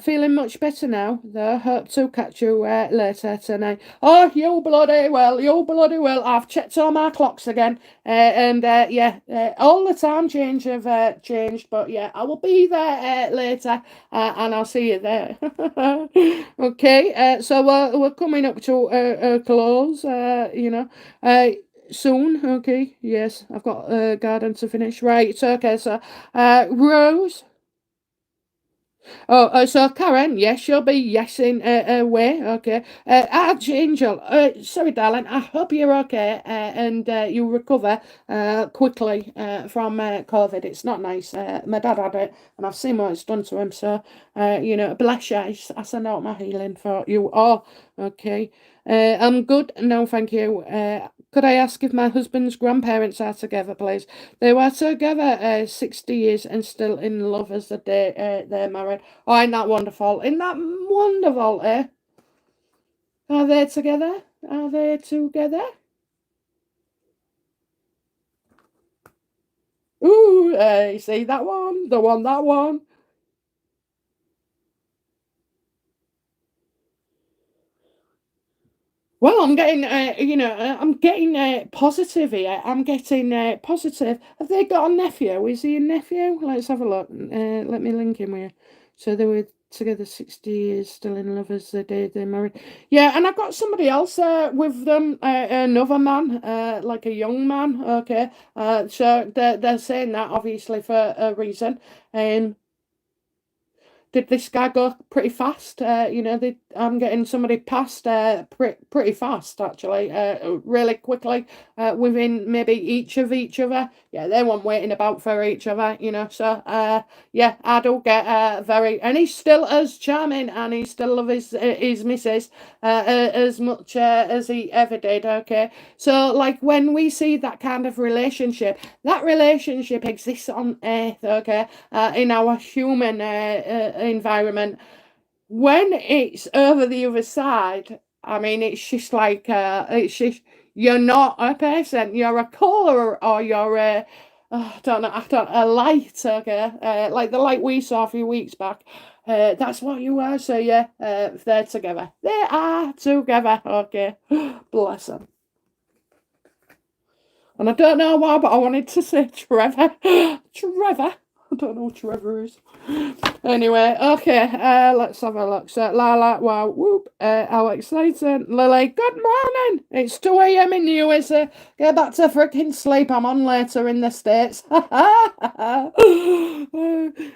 Feeling much better now, though. Hope to catch you later tonight. Oh, you bloody well, you bloody well. I've checked all my clocks again. And yeah, all the time change have changed. But yeah, I will be there later and I'll see you there. Okay, so we're coming up to a close, soon. Okay, yes, I've got a garden to finish. Right, okay, so Rose. Oh, so Karen, yes, you'll be yesing away. Okay. Archangel, sorry, darling. I hope you're okay and you recover quickly from COVID. It's not nice. My dad had it, and I've seen what it's done to him. So, bless you. I send out my healing for you all. Okay. I'm good. No, thank you. Could I ask if my husband's grandparents are together, please? They were together 60 years and still in love as the day they're married. Oh, isn't that wonderful? Isn't that wonderful, eh? Are they together? Are they together? Ooh, you see that one? That one. Well, I'm getting positive here. I'm getting positive. Have they got a nephew? Is he a nephew? Let's have a look. Let me link him with you. So they were together 60 years, still in love as the day they married. Yeah, and I got somebody else with them, another man, like a young man. Okay, so they're saying that obviously for a reason. Did this guy go pretty fast? I'm getting somebody past pretty fast, actually, really quickly, within maybe each other. Yeah, they weren't waiting about for each other, So, yeah, I do get very, and he's still as charming, and he still loves his missus as much as he ever did. Okay, so like when we see that relationship exists on Earth. Okay, in our human environment. When it's over the other side, I mean, it's just like it's just you're not a person, you're a color or you're a I don't a light. Okay, like the light we saw a few weeks back. That's what you are. So yeah, they're together. They are together. Okay, bless them. And I don't know why, but I wanted to say Trevor. Trevor. I don't know what Trevor is. Anyway, okay, let's have a look. So, Lala, wow, whoop, how exciting. Lily, good morning. It's 2 a.m. in the USA. Get back to freaking sleep. I'm on later in the States.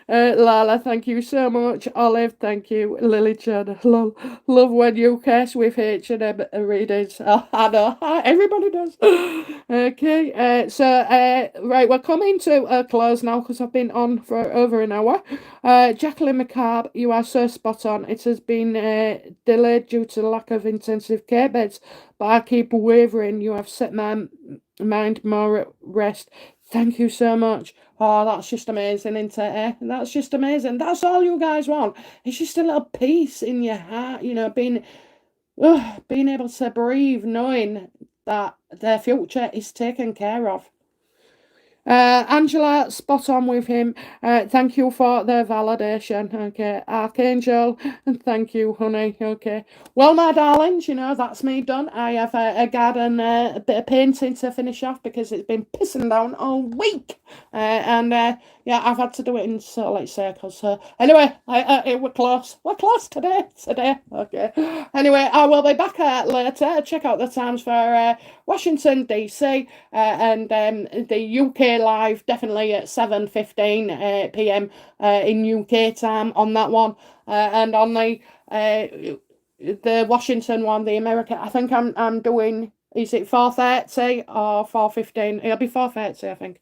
Lala, thank you so much. Olive, thank you. Lily Chan, love when you curse with H&M readers. I know, everybody does. Okay, right, we're coming to a close now because I've been on for over an hour. Jacqueline McCabe, you are so spot on. It has been delayed due to the lack of intensive care beds, but I keep wavering. You have set my mind more at rest. Thank you so much. Oh, that's just amazing, isn't it? That's just amazing. That's all you guys want. It's just a little peace in your heart, being able to breathe, knowing that their future is taken care of. Angela, spot on with him. Thank you for the validation. Okay, Archangel, and thank you, honey. Okay. Well, my darlings, that's me done. I have a garden, a bit of painting to finish off because it's been pissing down all week. Yeah, I've had to do it in sort of like circles. So anyway, we're close. We're close today. Okay. Anyway, I will be back later. Check out the times for Washington DC and the UK live definitely at 7:15 p.m. In UK time on that one, and on the Washington one, the America. I think I'm doing. Is it 4:30 or 4:15? It'll be 4:30, I think.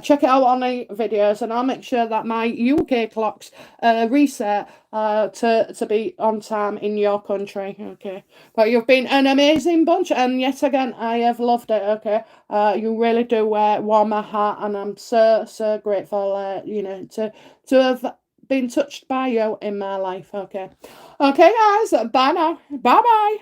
Check it out on the videos, and I'll make sure that my UK clocks reset to be on time in your country. Okay, but you've been an amazing bunch, and yet again, I have loved it. Okay, you really do warm my heart, and I'm so grateful. To have been touched by you in my life. Okay, guys, bye now. Bye bye.